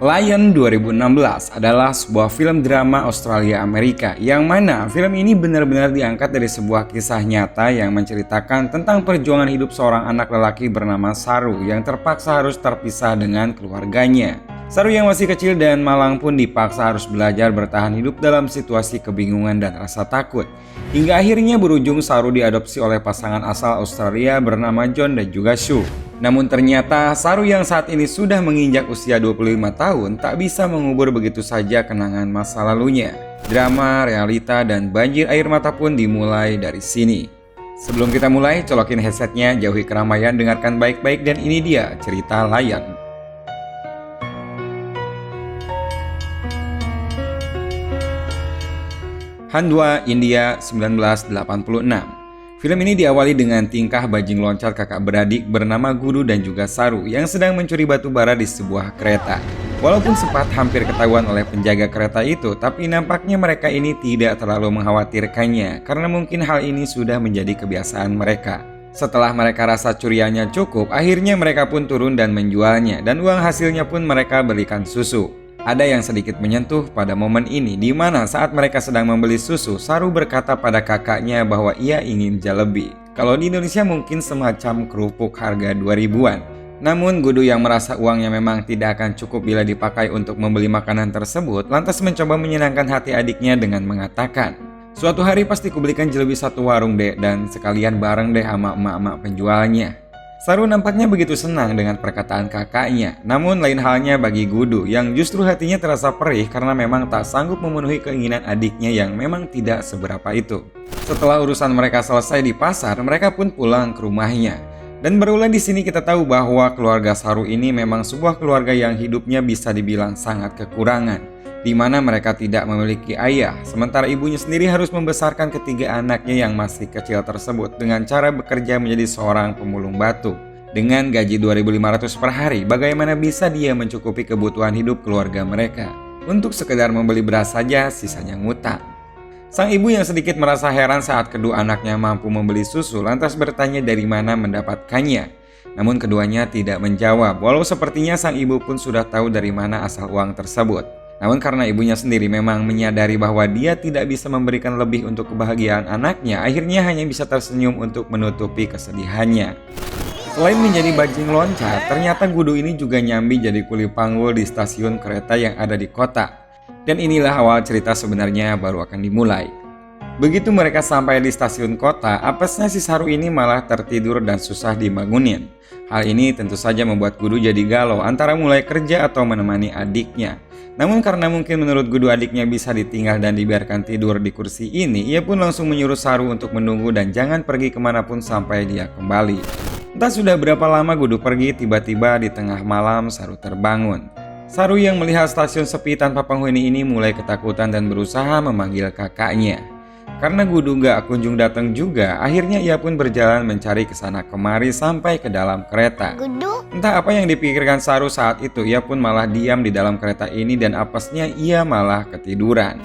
Lion 2016 adalah sebuah film drama Australia-Amerika yang mana film ini benar-benar diangkat dari sebuah kisah nyata yang menceritakan tentang perjuangan hidup seorang anak lelaki bernama Saru yang terpaksa harus terpisah dengan keluarganya. Saru yang masih kecil dan malang pun dipaksa harus belajar bertahan hidup dalam situasi kebingungan dan rasa takut. Hingga akhirnya berujung Saru diadopsi oleh pasangan asal Australia bernama John dan juga Sue. Namun ternyata Saru yang saat ini sudah menginjak usia 25 tahun tak bisa mengubur begitu saja kenangan masa lalunya. Drama, realita, dan banjir air mata pun dimulai dari sini. Sebelum kita mulai, colokin headsetnya, jauhi keramaian, dengarkan baik-baik, dan ini dia cerita Lion. Handwa, India, 1986. Film ini diawali dengan tingkah bajing loncat kakak beradik bernama Gudu dan juga Saru yang sedang mencuri batu bara di sebuah kereta. Walaupun sempat hampir ketahuan oleh penjaga kereta itu, tapi nampaknya mereka ini tidak terlalu mengkhawatirkannya karena mungkin hal ini sudah menjadi kebiasaan mereka. Setelah mereka rasa curiannya cukup, akhirnya mereka pun turun dan menjualnya, dan uang hasilnya pun mereka belikan susu. Ada yang sedikit menyentuh pada momen ini, di mana saat mereka sedang membeli susu, Saru berkata pada kakaknya bahwa ia ingin jalebi. Kalau di Indonesia mungkin semacam kerupuk harga 2000-an. Namun Gudu yang merasa uangnya memang tidak akan cukup bila dipakai untuk membeli makanan tersebut, lantas mencoba menyenangkan hati adiknya dengan mengatakan, "Suatu hari pasti kubelikan jalebi satu warung dek, dan sekalian bareng deh sama emak-emak penjualnya." Saru nampaknya begitu senang dengan perkataan kakaknya, namun lain halnya bagi Gudu yang justru hatinya terasa perih karena memang tak sanggup memenuhi keinginan adiknya yang memang tidak seberapa itu. Setelah urusan mereka selesai di pasar, mereka pun pulang ke rumahnya. Dan berulang di sini kita tahu bahwa keluarga Saru ini memang sebuah keluarga yang hidupnya bisa dibilang sangat kekurangan, di mana mereka tidak memiliki ayah, sementara ibunya sendiri harus membesarkan ketiga anaknya yang masih kecil tersebut dengan cara bekerja menjadi seorang pemulung batu. Dengan gaji 2.500 per hari, bagaimana bisa dia mencukupi kebutuhan hidup keluarga mereka? Untuk sekedar membeli beras saja, sisanya ngutang. Sang ibu yang sedikit merasa heran saat kedua anaknya mampu membeli susu, lantas bertanya dari mana mendapatkannya. Namun keduanya tidak menjawab, walau sepertinya sang ibu pun sudah tahu dari mana asal uang tersebut. Namun karena ibunya sendiri memang menyadari bahwa dia tidak bisa memberikan lebih untuk kebahagiaan anaknya, akhirnya hanya bisa tersenyum untuk menutupi kesedihannya. Selain menjadi bajing loncat, ternyata Gudu ini juga nyambi jadi kuli panggul di stasiun kereta yang ada di kota. Dan inilah awal cerita sebenarnya baru akan dimulai. Begitu mereka sampai di stasiun kota, apesnya si Saru ini malah tertidur dan susah dibangunin. Hal ini tentu saja membuat Gudu jadi galau antara mulai kerja atau menemani adiknya. Namun karena mungkin menurut Gudu adiknya bisa ditinggal dan dibiarkan tidur di kursi ini, ia pun langsung menyuruh Saru untuk menunggu dan jangan pergi kemanapun sampai dia kembali. Entah sudah berapa lama Gudu pergi, tiba-tiba di tengah malam Saru terbangun. Saru yang melihat stasiun sepi tanpa penghuni ini mulai ketakutan dan berusaha memanggil kakaknya. Karena Gudu gak kunjung datang juga, akhirnya ia pun berjalan mencari kesana kemari sampai ke dalam kereta. Gudu? Entah apa yang dipikirkan Saru saat itu, ia pun malah diam di dalam kereta ini dan apesnya ia malah ketiduran.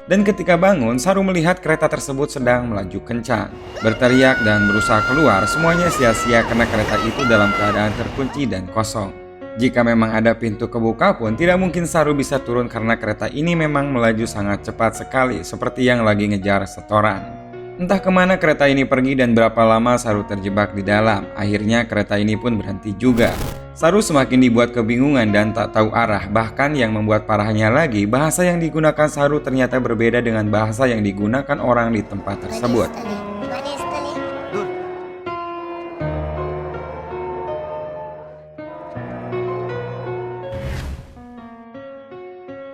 Dan ketika bangun, Saru melihat kereta tersebut sedang melaju kencang. Berteriak dan berusaha keluar, semuanya sia-sia karena kereta itu dalam keadaan terkunci dan kosong. Jika memang ada pintu kebuka pun, tidak mungkin Saru bisa turun karena kereta ini memang melaju sangat cepat sekali, seperti yang lagi ngejar setoran. Entah kemana kereta ini pergi dan berapa lama Saru terjebak di dalam. Akhirnya kereta ini pun berhenti juga. Saru semakin dibuat kebingungan dan tak tahu arah. Bahkan yang membuat parahnya lagi, bahasa yang digunakan Saru ternyata berbeda dengan bahasa yang digunakan orang di tempat tersebut.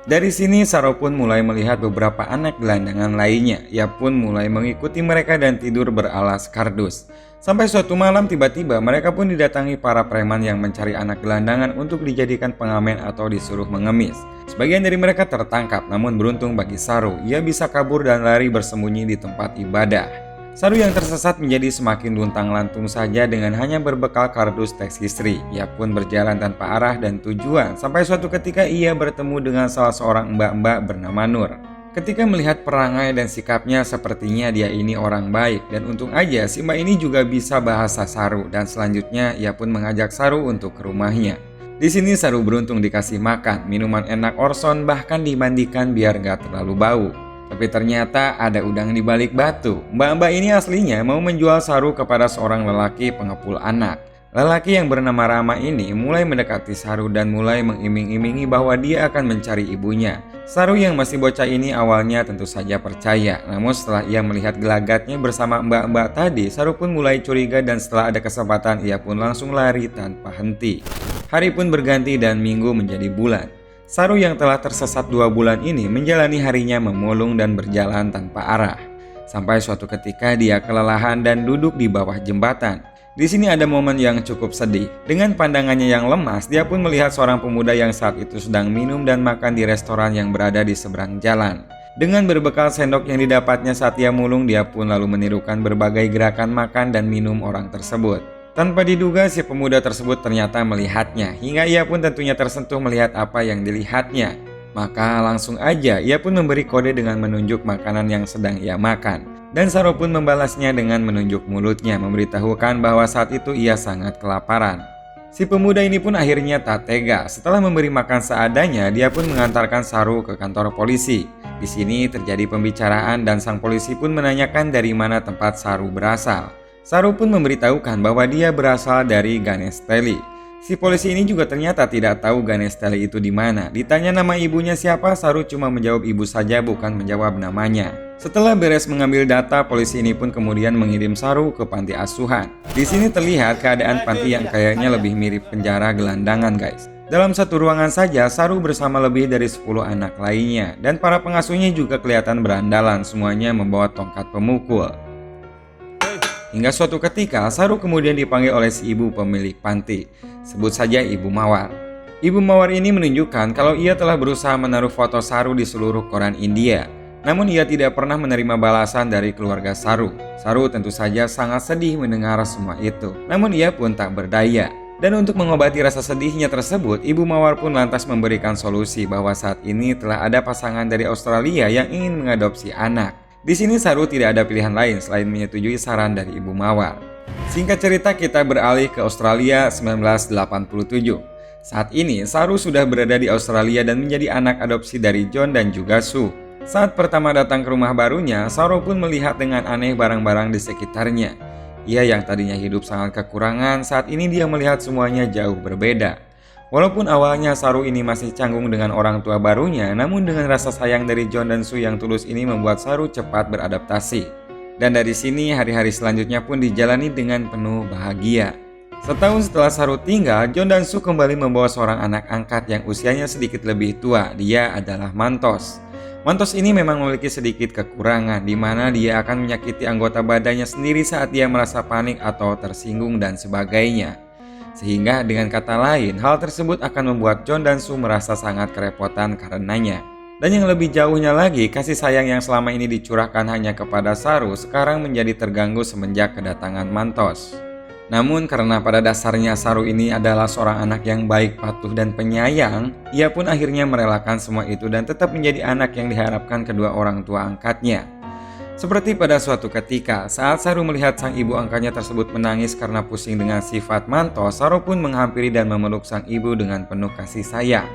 Dari sini Saru pun mulai melihat beberapa anak gelandangan lainnya. Ia pun mulai mengikuti mereka dan tidur beralas kardus. Sampai suatu malam tiba-tiba mereka pun didatangi para preman yang mencari anak gelandangan untuk dijadikan pengamen atau disuruh mengemis. Sebagian dari mereka tertangkap, namun beruntung bagi Saru, ia bisa kabur dan lari bersembunyi di tempat ibadah. Saru yang tersesat menjadi semakin luntang-lantung saja dengan hanya berbekal kardus teks history. Ia pun berjalan tanpa arah dan tujuan sampai suatu ketika ia bertemu dengan salah seorang mbak-mbak bernama Nur. Ketika melihat perangai dan sikapnya, sepertinya dia ini orang baik, dan untung aja si mbak ini juga bisa bahasa Saru, dan selanjutnya ia pun mengajak Saru untuk ke rumahnya. Di sini Saru beruntung dikasih makan, minuman enak Orson, bahkan dimandikan biar gak terlalu bau. Tapi ternyata ada udang di balik batu. Mbak-mbak ini aslinya mau menjual Saru kepada seorang lelaki pengepul anak. Lelaki yang bernama Rama ini mulai mendekati Saru dan mulai mengiming-imingi bahwa dia akan mencari ibunya. Saru yang masih bocah ini awalnya tentu saja percaya. Namun setelah ia melihat gelagatnya bersama mbak-mbak tadi, Saru pun mulai curiga dan setelah ada kesempatan ia pun langsung lari tanpa henti. Hari pun berganti dan minggu menjadi bulan. Saru yang telah tersesat 2 bulan ini menjalani harinya memulung dan berjalan tanpa arah. Sampai suatu ketika dia kelelahan dan duduk di bawah jembatan. Di sini ada momen yang cukup sedih. Dengan pandangannya yang lemas, dia pun melihat seorang pemuda yang saat itu sedang minum dan makan di restoran yang berada di seberang jalan. Dengan berbekal sendok yang didapatnya saat ia mulung, dia pun lalu menirukan berbagai gerakan makan dan minum orang tersebut. Tanpa diduga, si pemuda tersebut ternyata melihatnya, hingga ia pun tentunya tersentuh melihat apa yang dilihatnya. Maka langsung aja ia pun memberi kode dengan menunjuk makanan yang sedang ia makan. Dan Saru pun membalasnya dengan menunjuk mulutnya, memberitahukan bahwa saat itu ia sangat kelaparan. Si pemuda ini pun akhirnya tak tega. Setelah memberi makan seadanya, dia pun mengantarkan Saru ke kantor polisi. Di sini terjadi pembicaraan dan sang polisi pun menanyakan dari mana tempat Saru berasal. Saru pun memberitahukan bahwa dia berasal dari Ganesteli. Si polisi ini juga ternyata tidak tahu Ganesteli itu di mana. Ditanya nama ibunya siapa, Saru cuma menjawab ibu saja, bukan menjawab namanya. Setelah beres mengambil data, polisi ini pun kemudian mengirim Saru ke panti asuhan. Di sini terlihat keadaan panti yang kayaknya lebih mirip penjara gelandangan, guys. Dalam satu ruangan saja, Saru bersama lebih dari 10 anak lainnya, dan para pengasuhnya juga kelihatan berandalan, semuanya membawa tongkat pemukul. Hingga suatu ketika, Saru kemudian dipanggil oleh si ibu pemilik panti. Sebut saja Ibu Mawar. Ibu Mawar ini menunjukkan kalau ia telah berusaha menaruh foto Saru di seluruh koran India. Namun ia tidak pernah menerima balasan dari keluarga Saru. Saru tentu saja sangat sedih mendengar semua itu. Namun ia pun tak berdaya. Dan untuk mengobati rasa sedihnya tersebut, Ibu Mawar pun lantas memberikan solusi bahwa saat ini telah ada pasangan dari Australia yang ingin mengadopsi anak. Di sini Saru tidak ada pilihan lain selain menyetujui saran dari Ibu Mawar. Singkat cerita, kita beralih ke Australia 1987. Saat ini Saru sudah berada di Australia dan menjadi anak adopsi dari John dan juga Sue. Saat pertama datang ke rumah barunya, Saru pun melihat dengan aneh barang-barang di sekitarnya. Ia yang tadinya hidup sangat kekurangan, saat ini dia melihat semuanya jauh berbeda. Walaupun awalnya Saru ini masih canggung dengan orang tua barunya, namun dengan rasa sayang dari John dan Sue yang tulus ini membuat Saru cepat beradaptasi. Dan dari sini hari-hari selanjutnya pun dijalani dengan penuh bahagia. Setahun setelah Saru tinggal, John dan Sue kembali membawa seorang anak angkat yang usianya sedikit lebih tua. Dia adalah Mantos. Mantos ini memang memiliki sedikit kekurangan, di mana dia akan menyakiti anggota badannya sendiri saat dia merasa panik atau tersinggung dan sebagainya. Sehingga dengan kata lain, hal tersebut akan membuat John dan Sue merasa sangat kerepotan karenanya. Dan yang lebih jauhnya lagi, kasih sayang yang selama ini dicurahkan hanya kepada Saru sekarang menjadi terganggu semenjak kedatangan Mantos. Namun karena pada dasarnya Saru ini adalah seorang anak yang baik, patuh, dan penyayang, ia pun akhirnya merelakan semua itu dan tetap menjadi anak yang diharapkan kedua orang tua angkatnya. Seperti pada suatu ketika, saat Saru melihat sang ibu angkatnya tersebut menangis karena pusing dengan sifat Mantos, Saru pun menghampiri dan memeluk sang ibu dengan penuh kasih sayang.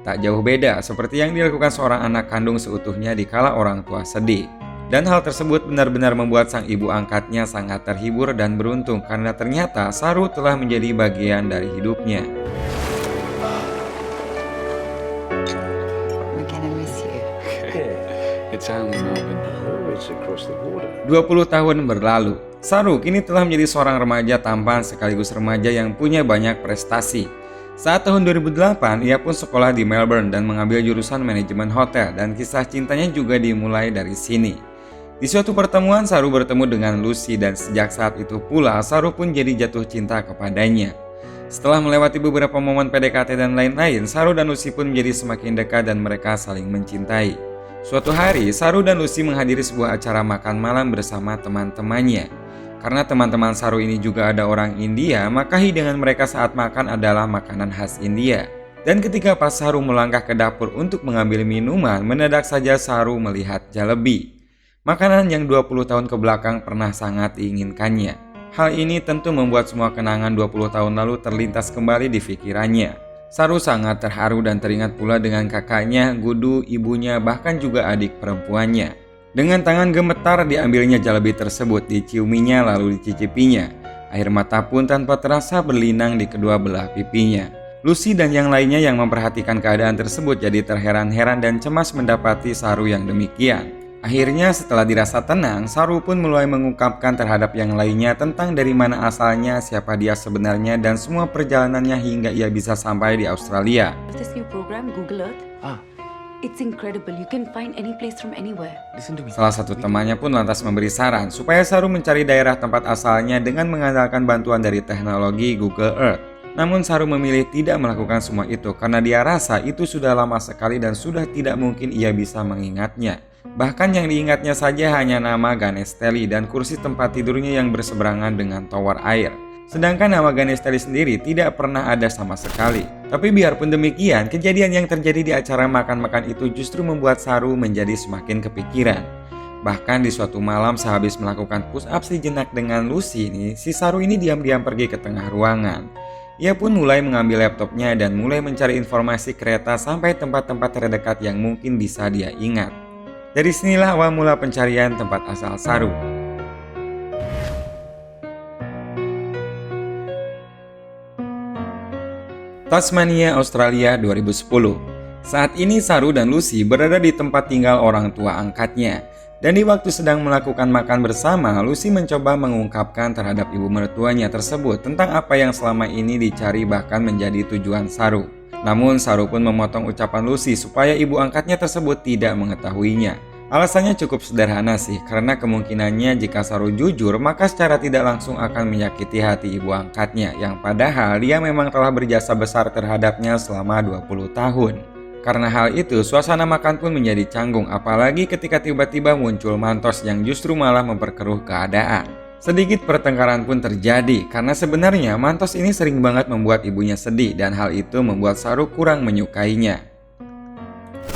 Tak jauh beda seperti yang dilakukan seorang anak kandung seutuhnya dikala orang tua sedih. Dan hal tersebut benar-benar membuat sang ibu angkatnya sangat terhibur dan beruntung karena ternyata Saru telah menjadi bagian dari hidupnya. 20 tahun berlalu, Saru kini telah menjadi seorang remaja tampan sekaligus remaja yang punya banyak prestasi. Saat tahun 2008, ia pun sekolah di Melbourne dan mengambil jurusan manajemen hotel dan kisah cintanya juga dimulai dari sini. Di suatu pertemuan, Saru bertemu dengan Lucy dan sejak saat itu pula Saru pun jadi jatuh cinta kepadanya. Setelah melewati beberapa momen PDKT dan lain-lain, Saru dan Lucy pun menjadi semakin dekat dan mereka saling mencintai. Suatu hari, Saru dan Lucy menghadiri sebuah acara makan malam bersama teman-temannya. Karena teman-teman Saru ini juga ada orang India, maka hidangan mereka saat makan adalah makanan khas India. Dan ketika pas Saru melangkah ke dapur untuk mengambil minuman, mendadak saja Saru melihat jalebi. Makanan yang 20 tahun ke belakang pernah sangat diinginkannya. Hal ini tentu membuat semua kenangan 20 tahun lalu terlintas kembali di pikirannya. Saru sangat terharu dan teringat pula dengan kakaknya, Gudu, ibunya, bahkan juga adik perempuannya. Dengan tangan gemetar diambilnya jalebi tersebut, diciuminya lalu dicicipinya. Air mata pun tanpa terasa berlinang di kedua belah pipinya. Lucy dan yang lainnya yang memperhatikan keadaan tersebut jadi terheran-heran dan cemas mendapati Saru yang demikian. Akhirnya setelah dirasa tenang, Saru pun mulai mengungkapkan terhadap yang lainnya tentang dari mana asalnya, siapa dia sebenarnya, dan semua perjalanannya hingga ia bisa sampai di Australia. This new program, Google Earth. It's incredible. You can find any place from anywhere. Listen to me. Salah satu temannya pun lantas memberi saran supaya Saru mencari daerah tempat asalnya dengan mengandalkan bantuan dari teknologi Google Earth. Namun Saru memilih tidak melakukan semua itu karena dia rasa itu sudah lama sekali dan sudah tidak mungkin ia bisa mengingatnya. Bahkan yang diingatnya saja hanya nama Ganesteli dan kursi tempat tidurnya yang berseberangan dengan tower air. Sedangkan nama Ganesteli sendiri tidak pernah ada sama sekali. Tapi biarpun demikian, kejadian yang terjadi di acara makan-makan itu justru membuat Saru menjadi semakin kepikiran. Bahkan di suatu malam sehabis melakukan push up sejenak dengan Lucy ini, si Saru ini diam-diam pergi ke tengah ruangan. Ia pun mulai mengambil laptopnya dan mulai mencari informasi kereta sampai tempat-tempat terdekat yang mungkin bisa dia ingat. Dari sinilah awal mula pencarian tempat asal Saru. Tasmania, Australia 2010. Saat ini Saru dan Lucy berada di tempat tinggal orang tua angkatnya. Dan di waktu sedang melakukan makan bersama, Lucy mencoba mengungkapkan terhadap ibu mertuanya tersebut tentang apa yang selama ini dicari bahkan menjadi tujuan Saru. Namun Saru pun memotong ucapan Lucy supaya ibu angkatnya tersebut tidak mengetahuinya. Alasannya cukup sederhana sih, karena kemungkinannya jika Saru jujur maka secara tidak langsung akan menyakiti hati ibu angkatnya yang padahal dia memang telah berjasa besar terhadapnya selama 20 tahun. Karena hal itu, suasana makan pun menjadi canggung apalagi ketika tiba-tiba muncul Mantos yang justru malah memperkeruh keadaan. Sedikit pertengkaran pun terjadi karena sebenarnya Mantos ini sering banget membuat ibunya sedih dan hal itu membuat Saru kurang menyukainya.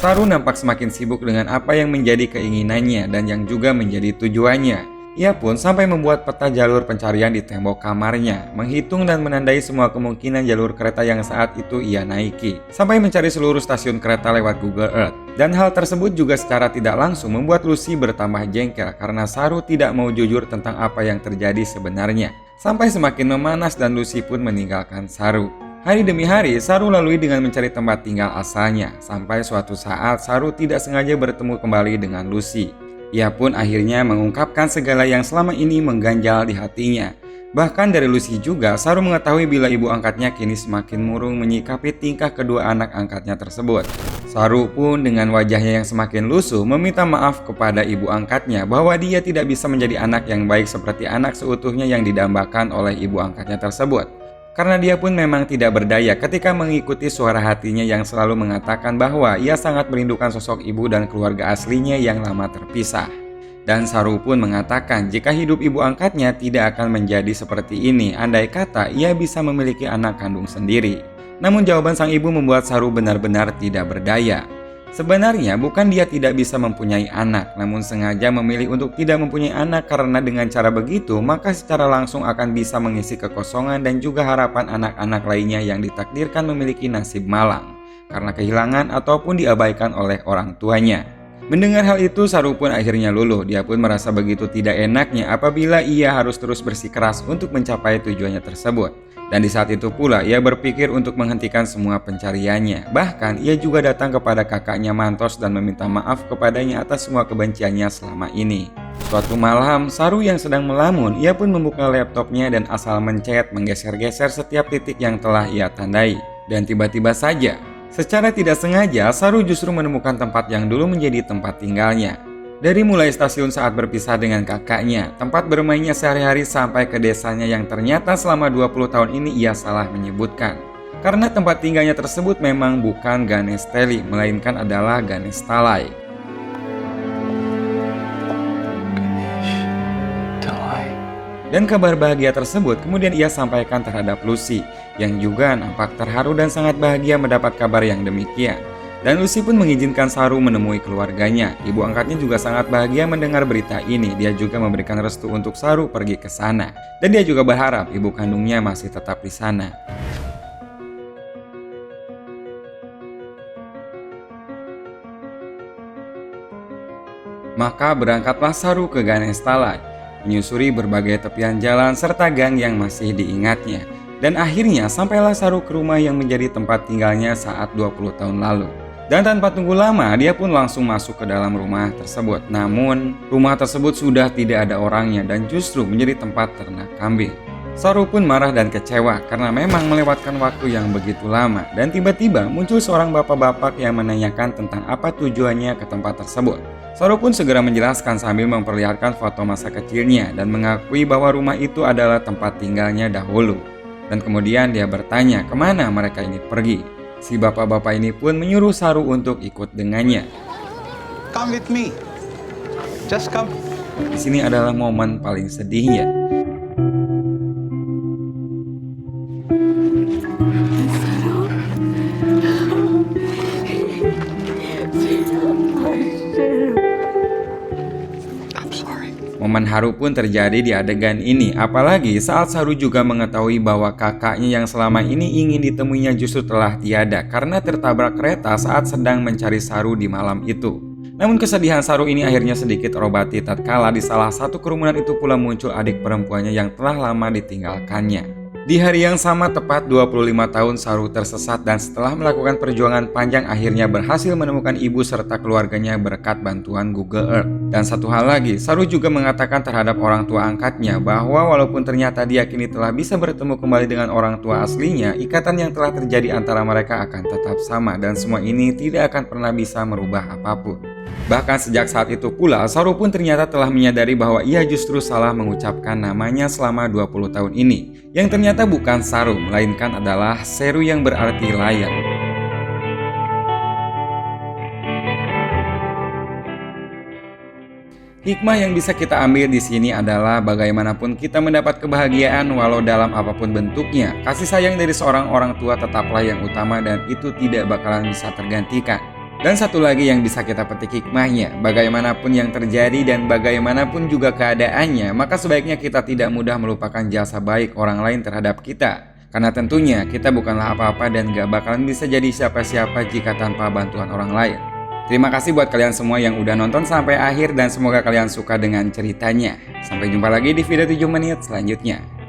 Saru nampak semakin sibuk dengan apa yang menjadi keinginannya dan yang juga menjadi tujuannya. Ia pun sampai membuat peta jalur pencarian di tembok kamarnya, menghitung dan menandai semua kemungkinan jalur kereta yang saat itu ia naiki, sampai mencari seluruh stasiun kereta lewat Google Earth. Dan hal tersebut juga secara tidak langsung membuat Lucy bertambah jengkel karena Saru tidak mau jujur tentang apa yang terjadi sebenarnya. Sampai semakin memanas dan Lucy pun meninggalkan Saru. Hari demi hari, Saru lalui dengan mencari tempat tinggal asalnya, sampai suatu saat Saru tidak sengaja bertemu kembali dengan Lucy. Ia pun akhirnya mengungkapkan segala yang selama ini mengganjal di hatinya. Bahkan dari Lucy juga, Saru mengetahui bila ibu angkatnya kini semakin murung menyikapi tingkah kedua anak angkatnya tersebut. Saru pun dengan wajahnya yang semakin lusuh meminta maaf kepada ibu angkatnya bahwa dia tidak bisa menjadi anak yang baik seperti anak seutuhnya yang didambakan oleh ibu angkatnya tersebut. Karena dia pun memang tidak berdaya ketika mengikuti suara hatinya yang selalu mengatakan bahwa ia sangat merindukan sosok ibu dan keluarga aslinya yang lama terpisah. Dan Saru pun mengatakan jika hidup ibu angkatnya tidak akan menjadi seperti ini andai kata ia bisa memiliki anak kandung sendiri. Namun jawaban sang ibu membuat Saru benar-benar tidak berdaya. Sebenarnya bukan dia tidak bisa mempunyai anak, namun sengaja memilih untuk tidak mempunyai anak karena dengan cara begitu maka secara langsung akan bisa mengisi kekosongan dan juga harapan anak-anak lainnya yang ditakdirkan memiliki nasib malang karena kehilangan ataupun diabaikan oleh orang tuanya. Mendengar hal itu, Saru pun akhirnya luluh. Dia pun merasa begitu tidak enaknya apabila ia harus terus bersikeras untuk mencapai tujuannya tersebut. Dan di saat itu pula ia berpikir untuk menghentikan semua pencariannya. Bahkan ia juga datang kepada kakaknya Mantos dan meminta maaf kepadanya atas semua kebenciannya selama ini. Suatu malam, Saru yang sedang melamun, ia pun membuka laptopnya dan asal mencet menggeser-geser setiap titik yang telah ia tandai. Dan tiba-tiba saja, secara tidak sengaja, Saru justru menemukan tempat yang dulu menjadi tempat tinggalnya. Dari mulai stasiun saat berpisah dengan kakaknya, tempat bermainnya sehari-hari sampai ke desanya yang ternyata selama 20 tahun ini ia salah menyebutkan. Karena tempat tinggalnya tersebut memang bukan Ganesteli, melainkan adalah Ganestalai. Dan kabar bahagia tersebut kemudian ia sampaikan terhadap Lucy, yang juga nampak terharu dan sangat bahagia mendapat kabar yang demikian. Dan Lucy pun mengizinkan Saru menemui keluarganya. Ibu angkatnya juga sangat bahagia mendengar berita ini. Dia juga memberikan restu untuk Saru pergi ke sana. Dan dia juga berharap ibu kandungnya masih tetap di sana. Maka berangkatlah Saru ke Ganesthalai, menyusuri berbagai tepian jalan serta gang yang masih diingatnya. Dan akhirnya sampailah Saru ke rumah yang menjadi tempat tinggalnya saat 20 tahun lalu. Dan tanpa tunggu lama, dia pun langsung masuk ke dalam rumah tersebut. Namun, rumah tersebut sudah tidak ada orangnya dan justru menjadi tempat ternak kambing. Saru pun marah dan kecewa karena memang melewatkan waktu yang begitu lama. Dan tiba-tiba muncul seorang bapak-bapak yang menanyakan tentang apa tujuannya ke tempat tersebut. Saru pun segera menjelaskan sambil memperlihatkan foto masa kecilnya dan mengakui bahwa rumah itu adalah tempat tinggalnya dahulu. Dan kemudian dia bertanya kemana mereka ini pergi. Si bapak-bapak ini pun menyuruh Saru untuk ikut dengannya. Come with me. Just come. Di sini adalah momen paling sedihnya. Momen haru pun terjadi di adegan ini, apalagi saat Saru juga mengetahui bahwa kakaknya yang selama ini ingin ditemuinya justru telah tiada karena tertabrak kereta saat sedang mencari Saru di malam itu. Namun kesedihan Saru ini akhirnya sedikit terobati tatkala di salah satu kerumunan itu pula muncul adik perempuannya yang telah lama ditinggalkannya. Di hari yang sama tepat 25 tahun Saru tersesat dan setelah melakukan perjuangan panjang akhirnya berhasil menemukan ibu serta keluarganya berkat bantuan Google Earth. Dan satu hal lagi, Saru juga mengatakan terhadap orang tua angkatnya bahwa walaupun ternyata dia kini telah bisa bertemu kembali dengan orang tua aslinya, ikatan yang telah terjadi antara mereka akan tetap sama dan semua ini tidak akan pernah bisa merubah apapun. Bahkan sejak saat itu pula, Saru pun ternyata telah menyadari bahwa ia justru salah mengucapkan namanya selama 20 tahun ini. Yang ternyata bukan Saru, melainkan adalah Seru yang berarti layang. Hikmah yang bisa kita ambil di sini adalah bagaimanapun kita mendapat kebahagiaan walau dalam apapun bentuknya, kasih sayang dari seorang orang tua tetaplah yang utama dan itu tidak bakalan bisa tergantikan. Dan satu lagi yang bisa kita petik hikmahnya, bagaimanapun yang terjadi dan bagaimanapun juga keadaannya, maka sebaiknya kita tidak mudah melupakan jasa baik orang lain terhadap kita. Karena tentunya kita bukanlah apa-apa dan gak bakalan bisa jadi siapa-siapa jika tanpa bantuan orang lain. Terima kasih buat kalian semua yang udah nonton sampai akhir dan semoga kalian suka dengan ceritanya. Sampai jumpa lagi di video 7 menit selanjutnya.